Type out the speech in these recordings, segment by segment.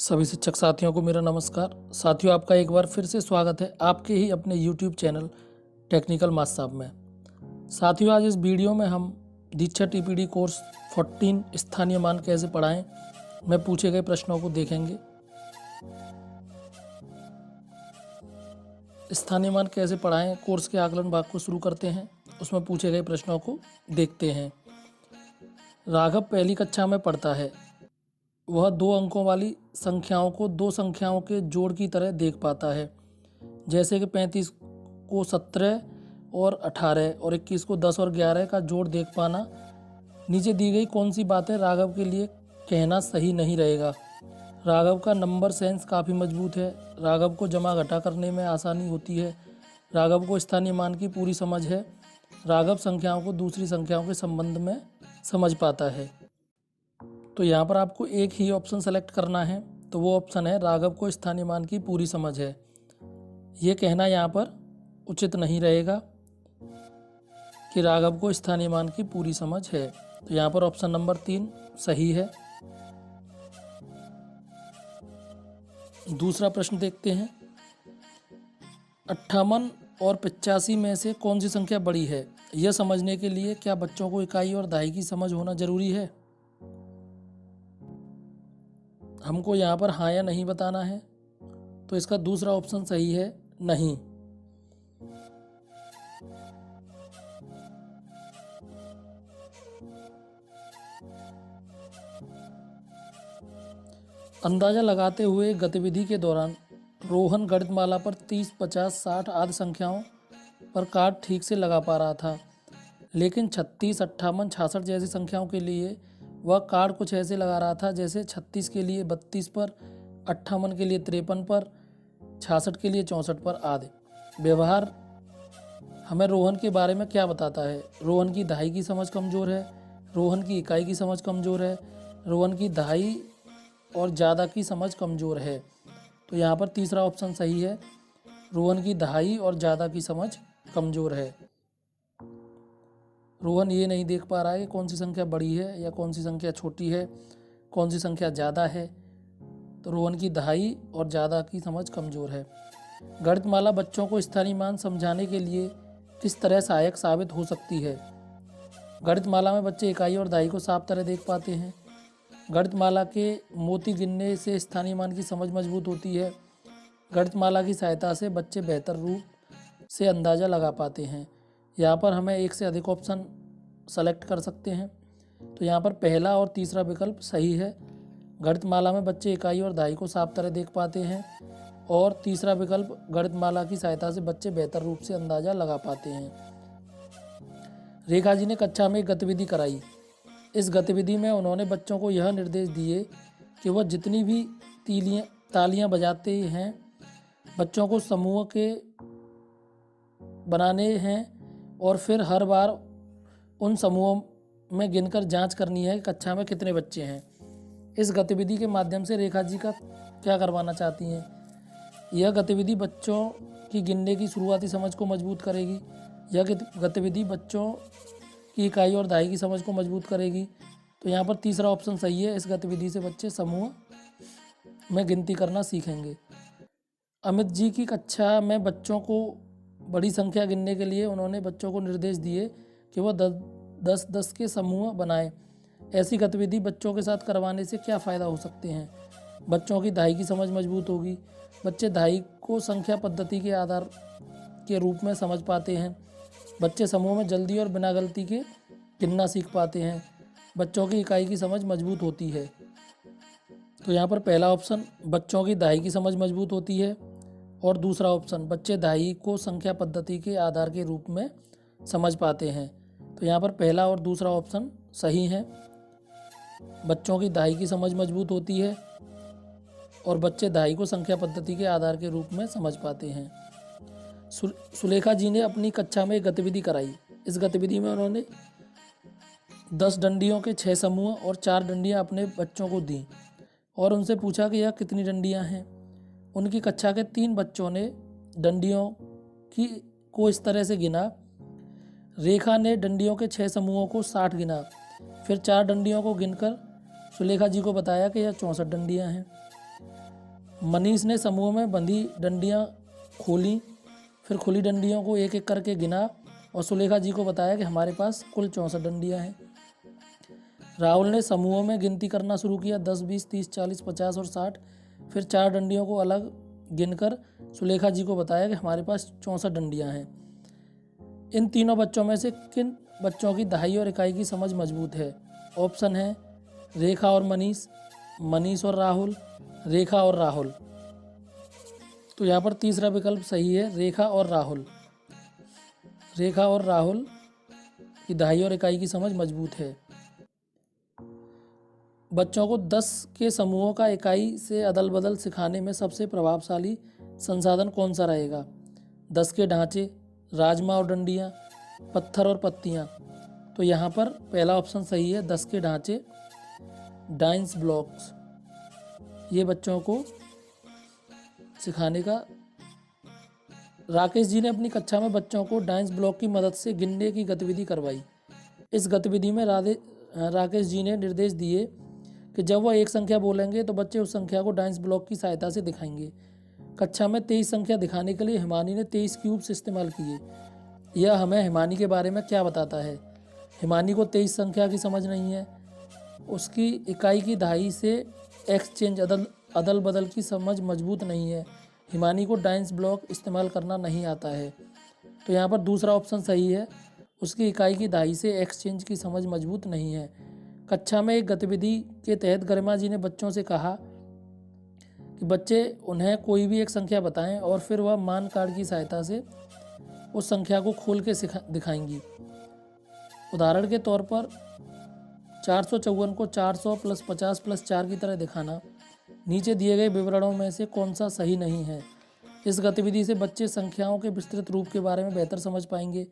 सभी शिक्षक साथियों को मेरा नमस्कार। साथियों, आपका एक बार फिर से स्वागत है आपके ही अपने YouTube चैनल टेक्निकल मास साहब में। साथियों, आज इस वीडियो में हम दीक्षा TPD कोर्स 14 स्थानीय मान कैसे पढ़ाएं में पूछे गए प्रश्नों को देखेंगे। स्थानीय मान कैसे पढ़ाएं कोर्स के आकलन भाग को शुरू करते हैं। उसमें पूछे गए प्रश्नों को देखते हैं। राघव पहली कक्षा में पढ़ता है। वह 2 अंकों वाली संख्याओं को 2 संख्याओं के जोड़ की तरह देख पाता है, जैसे कि 35 को 17 और 18 और 21 को 10 और 11 का जोड़ देख पाना। नीचे दी गई कौन सी बातें राघव के लिए कहना सही नहीं रहेगा। राघव का नंबर सेंस काफ़ी मजबूत है। राघव को जमा घटा करने में आसानी होती है। राघव को स्थानीय मान की पूरी समझ है। राघव संख्याओं को दूसरी संख्याओं के संबंध में समझ पाता है। तो यहाँ पर आपको एक ही ऑप्शन सेलेक्ट करना है, तो वो ऑप्शन है राघव को स्थानीय मान की पूरी समझ है। ये कहना यहाँ पर उचित नहीं रहेगा कि राघव को स्थानीय मान की पूरी समझ है। तो यहाँ पर ऑप्शन नंबर 3 सही है। दूसरा प्रश्न देखते हैं। 58 और 85 में से कौन सी संख्या बड़ी है, यह समझने के लिए क्या बच्चों को इकाई और दहाई की समझ होना जरूरी है। हमको यहाँ पर हाँ या नहीं बताना है, तो इसका दूसरा ऑप्शन सही है, नहीं। अंदाजा लगाते हुए गतिविधि के दौरान रोहन गणितमाला पर 30, 50, 60 आदि संख्याओं पर कार्ड ठीक से लगा पा रहा था, लेकिन 36, 58, 66 जैसी संख्याओं के लिए वह कार्ड कुछ ऐसे लगा रहा था जैसे 36 के लिए 32 पर, 58 के लिए 53 पर, 66 के लिए 64 पर आदि। व्यवहार हमें रोहन के बारे में क्या बताता है। रोहन की दहाई की समझ कमज़ोर है, रोहन की इकाई की समझ कमज़ोर है, रोहन की दहाई और ज़्यादा की समझ कमज़ोर है। तो यहाँ पर तीसरा ऑप्शन सही है, रोहन की दहाई और ज़्यादा की समझ कमज़ोर है। रोहन ये नहीं देख पा रहा है कि कौन सी संख्या बड़ी है या कौन सी संख्या छोटी है, कौन सी संख्या ज़्यादा है। तो रोहन की दहाई और ज़्यादा की समझ कमज़ोर है। गणितमाला बच्चों को स्थानीय मान समझाने के लिए किस तरह सहायक साबित हो सकती है। गणितमाला में बच्चे इकाई और दहाई को साफ तरह देख पाते हैं। गणितमाला के मोती गिनने से स्थानीय मान की समझ मजबूत होती है। गणितमाला की सहायता से बच्चे बेहतर रूप से अंदाज़ा लगा पाते हैं। यहाँ पर हमें एक से अधिक ऑप्शन सेलेक्ट कर सकते हैं, तो यहाँ पर पहला और तीसरा विकल्प सही है। गणितमाला में बच्चे इकाई और दहाई को साफ तरह देख पाते हैं, और तीसरा विकल्प गणितमाला की सहायता से बच्चे बेहतर रूप से अंदाज़ा लगा पाते हैं। रेखा जी ने कक्षा में एक गतिविधि कराई। इस गतिविधि में उन्होंने बच्चों को यह निर्देश दिए कि वह जितनी भी तालियां बजाते हैं, बच्चों को समूह के बनाने हैं और फिर हर बार उन समूहों में गिनकर जांच करनी है कि कक्षा में कितने बच्चे हैं। इस गतिविधि के माध्यम से रेखा जी का क्या करवाना चाहती हैं। यह गतिविधि बच्चों की गिनने की शुरुआती समझ को मजबूत करेगी। यह गतिविधि बच्चों की इकाई और दहाई की समझ को मजबूत करेगी। तो यहाँ पर तीसरा ऑप्शन सही है। इस गतिविधि से बच्चे समूह में गिनती करना सीखेंगे। अमित जी की कक्षा में बच्चों को बड़ी संख्या गिनने के लिए उन्होंने बच्चों को निर्देश दिए कि वह 10-10 के समूह बनाएं। ऐसी गतिविधि बच्चों के साथ करवाने से क्या फ़ायदा हो सकते हैं। बच्चों की दहाई की समझ मजबूत होगी। बच्चे दहाई को संख्या पद्धति के आधार के रूप में समझ पाते हैं। बच्चे समूह में जल्दी और बिना गलती के गिनना सीख पाते हैं। बच्चों की इकाई की समझ मजबूत होती है। तो यहाँ पर पहला ऑप्शन बच्चों की दहाई की समझ मजबूत होती है, और दूसरा ऑप्शन बच्चे दहाई को संख्या पद्धति के आधार के रूप में समझ पाते हैं। तो यहाँ पर पहला और दूसरा ऑप्शन सही है। बच्चों की दहाई की समझ मजबूत होती है और बच्चे दहाई को संख्या पद्धति के आधार के रूप में समझ पाते हैं। सुलेखा जी ने अपनी कक्षा में एक गतिविधि कराई। इस गतिविधि में उन्होंने 10 डंडियों के 6 समूह और 4 डंडियाँ अपने बच्चों को दी और उनसे पूछा कि यह कितनी डंडियाँ हैं। उनकी कक्षा के 3 बच्चों ने डंडियों को इस तरह से गिना। रेखा ने डंडियों के 6 समूहों को 60 गिना, फिर 4 डंडियों को गिनकर सुलेखा जी को बताया कि यह 64 डंडियाँ हैं। मनीष ने समूह में बंधी डंडियाँ खोली, फिर खुली डंडियों को एक एक करके गिना और सुलेखा जी को बताया कि हमारे पास कुल 64 डंडियाँ हैं। राहुल ने समूहों में गिनती करना शुरू किया, 10, 20, 30, 40, 50 और 60। फिर 4 डंडियों को अलग गिनकर सुलेखा जी को बताया कि हमारे पास 64 डंडियाँ हैं। इन तीनों बच्चों में से किन बच्चों की दहाई और इकाई की समझ मजबूत है? ऑप्शन है रेखा और मनीष, मनीष और राहुल, रेखा और राहुल। तो यहाँ पर तीसरा विकल्प सही है, रेखा और राहुल। रेखा और राहुल की दहाई और इकाई की समझ मजबूत है। बच्चों को 10 के समूहों का इकाई से अदल बदल सिखाने में सबसे प्रभावशाली संसाधन कौन सा रहेगा? 10 के ढांचे, राजमा और डंडियाँ, पत्थर और पत्तियाँ। तो यहाँ पर पहला ऑप्शन सही है, 10 के ढांचे, डाइंस ब्लॉक्स। ये बच्चों को सिखाने का। राकेश जी ने अपनी कक्षा में बच्चों को डाइंस ब्लॉक की मदद से गिनने की गतिविधि करवाई। इस गतिविधि में राकेश जी ने निर्देश दिए कि जब वह एक संख्या बोलेंगे तो बच्चे उस संख्या को डाइंस ब्लॉक की सहायता से दिखाएंगे। कक्षा में 23 संख्या दिखाने के लिए हिमानी ने 23 क्यूब्स इस्तेमाल किए। यह हमें हिमानी के बारे में क्या बताता है? हिमानी को 23 संख्या की समझ नहीं है, उसकी इकाई की दहाई से एक्सचेंज अदल बदल की समझ मजबूत नहीं है, हिमानी को डाइंस ब्लॉक इस्तेमाल करना नहीं आता है। तो यहाँ पर दूसरा ऑप्शन सही है, उसकी इकाई की दहाई से एक्सचेंज की समझ मजबूत नहीं है। कक्षा में एक गतिविधि के तहत गरिमा जी ने बच्चों से कहा कि बच्चे उन्हें कोई भी एक संख्या बताएं और फिर वह मान कार्ड की सहायता से उस संख्या को खोल के दिखाएंगी। उदाहरण के तौर पर 454 को 400 + 50 + 4 की तरह दिखाना। नीचे दिए गए विवरणों में से कौन सा सही नहीं है? इस गतिविधि से बच्चे संख्याओं के विस्तृत रूप के बारे में बेहतर समझ पाएंगे।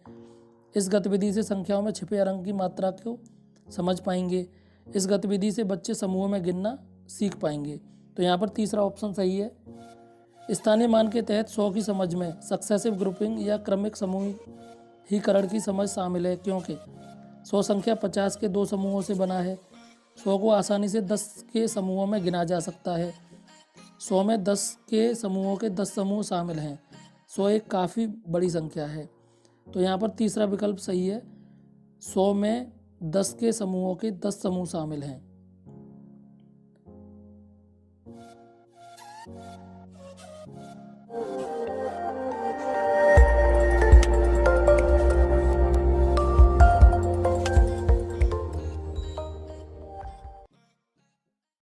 इस गतिविधि से संख्याओं में छिपे अंक की मात्रा को समझ पाएंगे। इस गतिविधि से बच्चे समूह में गिनना सीख पाएंगे। तो यहाँ पर तीसरा ऑप्शन सही है। स्थानीय मान के तहत 100 की समझ में सक्सेसिव ग्रुपिंग या क्रमिक समूहीकरण की समझ शामिल है, क्योंकि 100 संख्या 50 के 2 समूहों से बना है। 100 को आसानी से 10 के समूहों में गिना जा सकता है। 100 में 10 के समूहों के 10 समूह शामिल हैं। 100 एक काफ़ी बड़ी संख्या है। तो यहाँ पर तीसरा विकल्प सही है, 100 में 10 के समूहों के 10 समूह शामिल हैं।